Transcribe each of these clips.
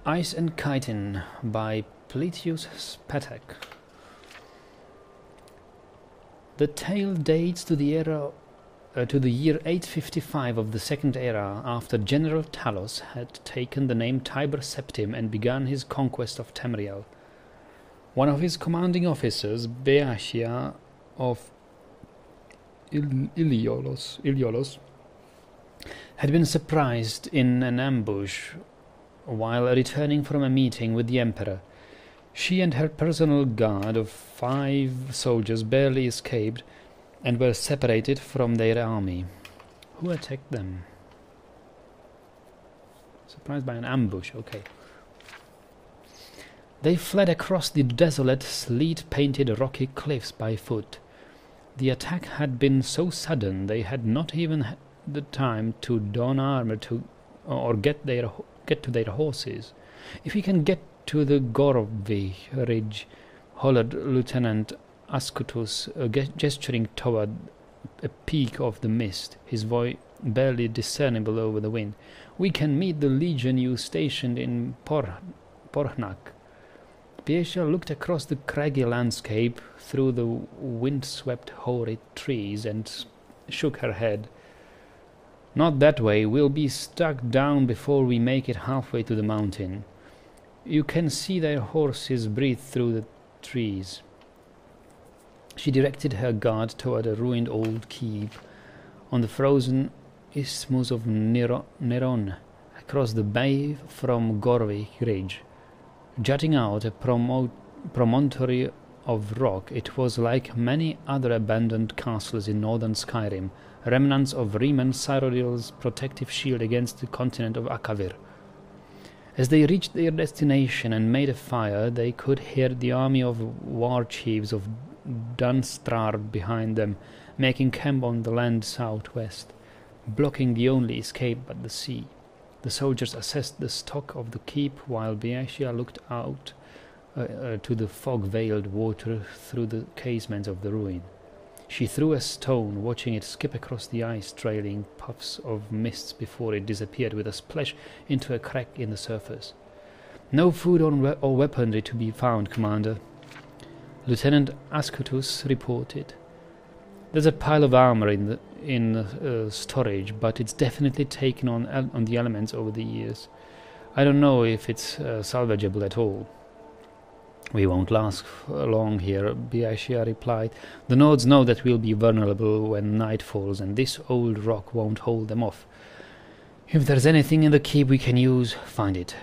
Ice and Chitin by Pletius Spatak. The tale dates to the year 855 of the Second Era, after General Talos had taken the name Tiber Septim and begun his conquest of Tamriel. One of his commanding officers, Beatia of Iliolos, had been surprised in an ambush while returning from a meeting with the Emperor. She and her personal guard of 5 soldiers barely escaped and were separated from their army. Who attacked them? Surprised by an ambush, okay. They fled across the desolate, sleet-painted rocky cliffs by foot. The attack had been so sudden they had not even had the time to don armor or get to their horses. If we can get to the Gorvi ridge, hollered Lieutenant Ascutus, gesturing toward a peak of the mist, his voice barely discernible over the wind. We can meet the legion you stationed in Porhnak. Piesha looked across the craggy landscape through the wind-swept hoary trees and shook her head. Not that way. We'll be stuck down before we make it halfway to the mountain. You can see their horses breathe through the trees. She directed her guard toward a ruined old keep on the frozen isthmus of Neron, across the bay from Gorvik Ridge. Jutting out a promontory of rock, it was like many other abandoned castles in northern Skyrim, remnants of Riemann Cyrodil's protective shield against the continent of Akavir. As they reached their destination and made a fire, they could hear the army of war chiefs of Dunstrar behind them, making camp on the land southwest, blocking the only escape but the sea. The soldiers assessed the stock of the keep, while Beatia looked out to the fog-veiled water through the casements of the ruin. She threw a stone, watching it skip across the ice, trailing puffs of mists before it disappeared with a splash into a crack in the surface. No food or weaponry to be found, Commander. Lieutenant Ascutus reported. There's a pile of armor in storage, but it's definitely taken on the elements over the years. I don't know if it's salvageable at all. We won't last long here, Beatia replied. The Nords know that we'll be vulnerable when night falls, and this old rock won't hold them off. If there's anything in the keep we can use, find it.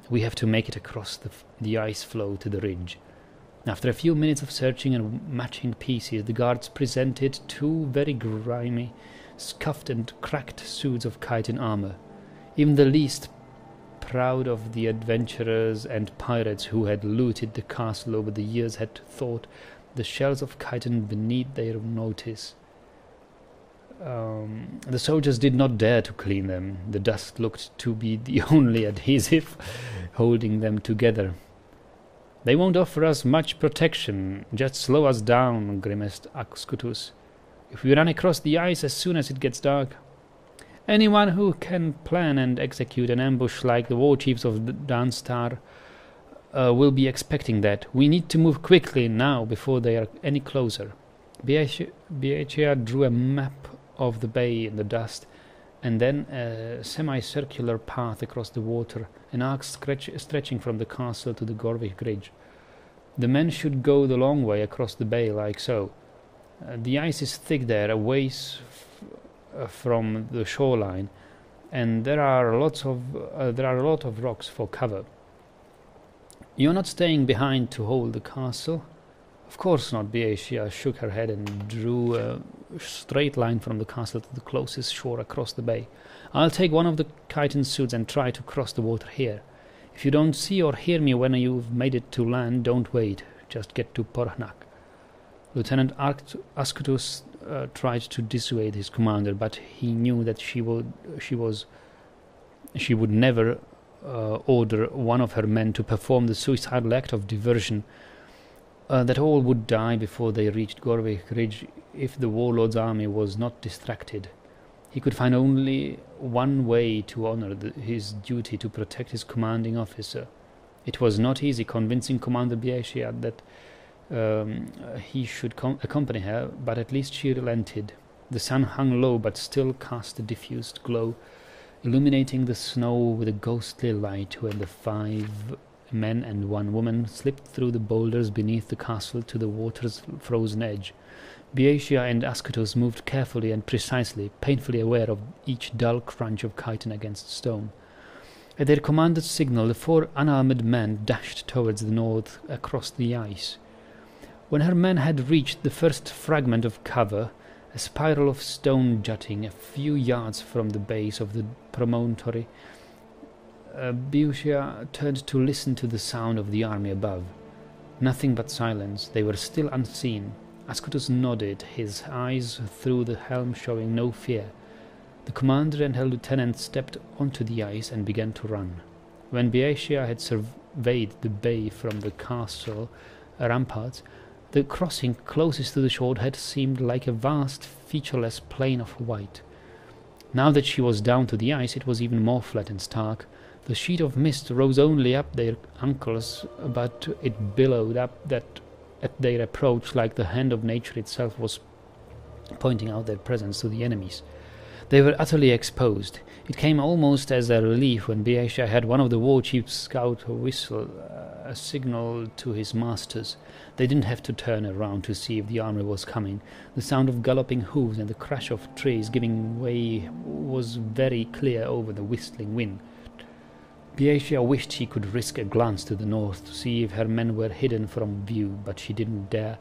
We have to make it across the ice flow to the ridge. After a few minutes of searching and matching pieces, the guards presented 2 very grimy, scuffed and cracked suits of chitin armor. Even the least proud of the adventurers and pirates who had looted the castle over the years had thought the shells of chitin beneath their notice. The soldiers did not dare to clean them. The dust looked to be the only adhesive holding them together. They won't offer us much protection, just slow us down, grimaced Ascutus. If we run across the ice as soon as it gets dark. Anyone who can plan and execute an ambush like the war chiefs of Danstar will be expecting that. We need to move quickly now before they are any closer. Beatia drew a map of the bay in the dust, and then a semicircular path across the water, an arc stretching from the castle to the Gorvik Ridge. The men should go the long way across the bay, like so. The ice is thick there, a ways from the shoreline, and there are a lot of rocks for cover. You're not staying behind to hold the castle? Of course not. Beatia shook her head and drew a straight line from the castle to the closest shore across the bay. I'll take one of the chitin suits and try to cross the water here. If you don't see or hear me when you've made it to land, don't wait. Just get to Porhnak. Lieutenant Ascutus tried to dissuade his commander, but he knew that she would never order one of her men to perform the suicidal act of diversion. That all would die before they reached Gorvik Ridge if the warlord's army was not distracted. He could find only one way to honor his duty to protect his commanding officer. It was not easy convincing Commander Beatia that he should accompany her, but at least she relented. The sun hung low, but still cast a diffused glow, illuminating the snow with a ghostly light when the 5 men and 1 woman slipped through the boulders beneath the castle to the water's frozen edge. Beatia and Ascottus moved carefully and precisely, painfully aware of each dull crunch of chitin against stone. At their commander's signal, the 4 unarmed men dashed towards the north across the ice. When her men had reached the first fragment of cover, a spiral of stone jutting a few yards from the base of the promontory, Beatia turned to listen to the sound of the army above. Nothing but silence. They were still unseen. Ascottus nodded, his eyes through the helm showing no fear. The commander and her lieutenant stepped onto the ice and began to run. When Beatia had surveyed the bay from the castle ramparts, the crossing closest to the shore had seemed like a vast, featureless plain of white. Now that she was down to the ice, it was even more flat and stark. The sheet of mist rose only up their ankles, but it billowed up at their approach like the hand of nature itself was pointing out their presence to the enemies. They were utterly exposed. It came almost as a relief when Beatia had one of the war chief's scout whistle a signal to his masters. They didn't have to turn around to see if the army was coming. The sound of galloping hooves and the crash of trees giving way was very clear over the whistling wind. Beatia wished she could risk a glance to the north to see if her men were hidden from view, but she didn't dare.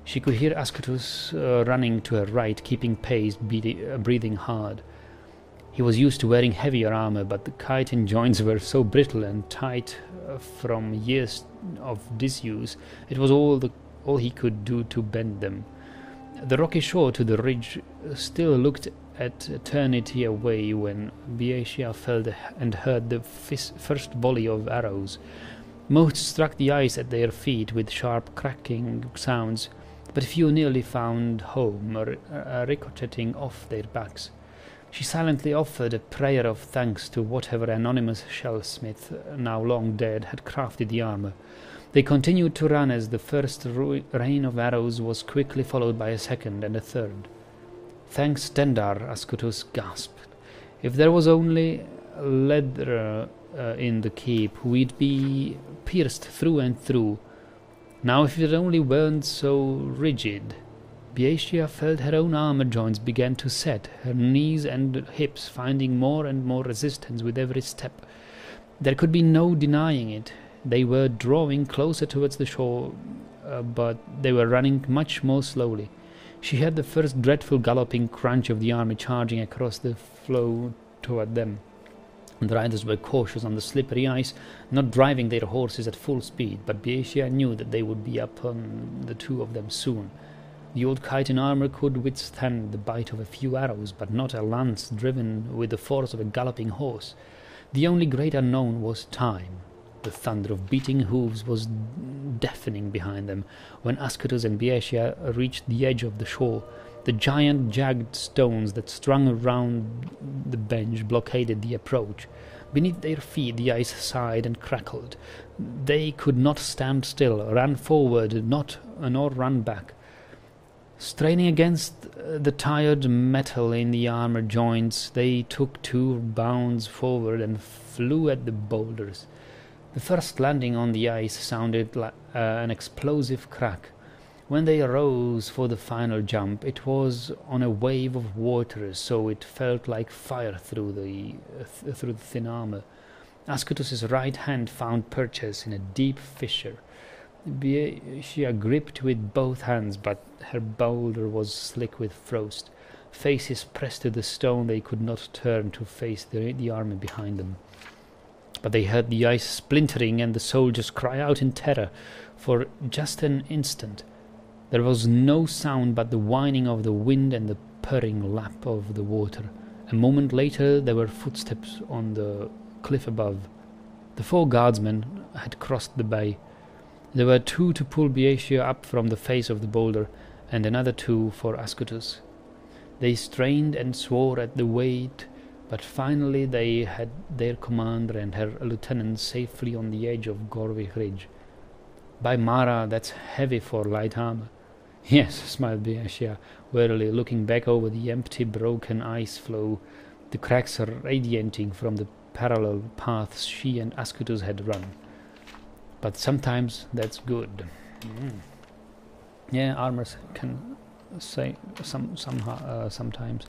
She could hear Ascottus running to her right, keeping pace, breathing hard. He was used to wearing heavier armor, but the chitin joints were so brittle and tight from years of disuse, it was all he could do to bend them. The rocky shore to the ridge still looked at eternity away when Beatia felt and heard the first volley of arrows. Most struck the ice at their feet with sharp cracking sounds, but few nearly found home, ricocheting off their backs. She silently offered a prayer of thanks to whatever anonymous shellsmith, now long dead, had crafted the armor. They continued to run as the first rain of arrows was quickly followed by a second and a third. "Thanks, Tendar," Ascottus gasped. "If there was only leather in the keep, we'd be pierced through and through. Now if it only weren't so rigid." Beatia felt her own armor joints began to set, her knees and hips finding more and more resistance with every step. There could be no denying it. They were drawing closer towards the shore, but they were running much more slowly. She heard the first dreadful galloping crunch of the army charging across the floe toward them. The riders were cautious on the slippery ice, not driving their horses at full speed, but Beatia knew that they would be upon the 2 of them soon. The old chitin armor could withstand the bite of a few arrows, but not a lance driven with the force of a galloping horse. The only great unknown was time. The thunder of beating hooves was deafening behind them. When Ascottus and Beatia reached the edge of the shore, the giant jagged stones that strung around the bench blockaded the approach. Beneath their feet the ice sighed and crackled. They could not stand still, run forward, nor run back. Straining against the tired metal in the armor joints, they took 2 bounds forward and flew at the boulders. The first landing on the ice sounded like an explosive crack. When they rose for the final jump, it was on a wave of water, so it felt like fire through the thin armor. Ascottus's right hand found purchase in a deep fissure. Beatia gripped with both hands, but her boulder was slick with frost. Faces pressed to the stone, they could not turn to face the army behind them. But they heard the ice splintering and the soldiers cry out in terror. For just an instant there was no sound but the whining of the wind and the purring lap of the water. A moment later there were footsteps on the cliff above. The 4 guardsmen had crossed the bay. There were 2 to pull Beatia up from the face of the boulder, and another 2 for Ascottus. They strained and swore at the weight But finally they had their commander and her lieutenant safely on the edge of Gorvik Ridge. By Mara, that's heavy for light armor. Yes, smiled Bianchia, wearily looking back over the empty, broken ice floe, the cracks radiating from the parallel paths she and Ascutus had run. But sometimes that's good. Yeah, armors can say sometimes.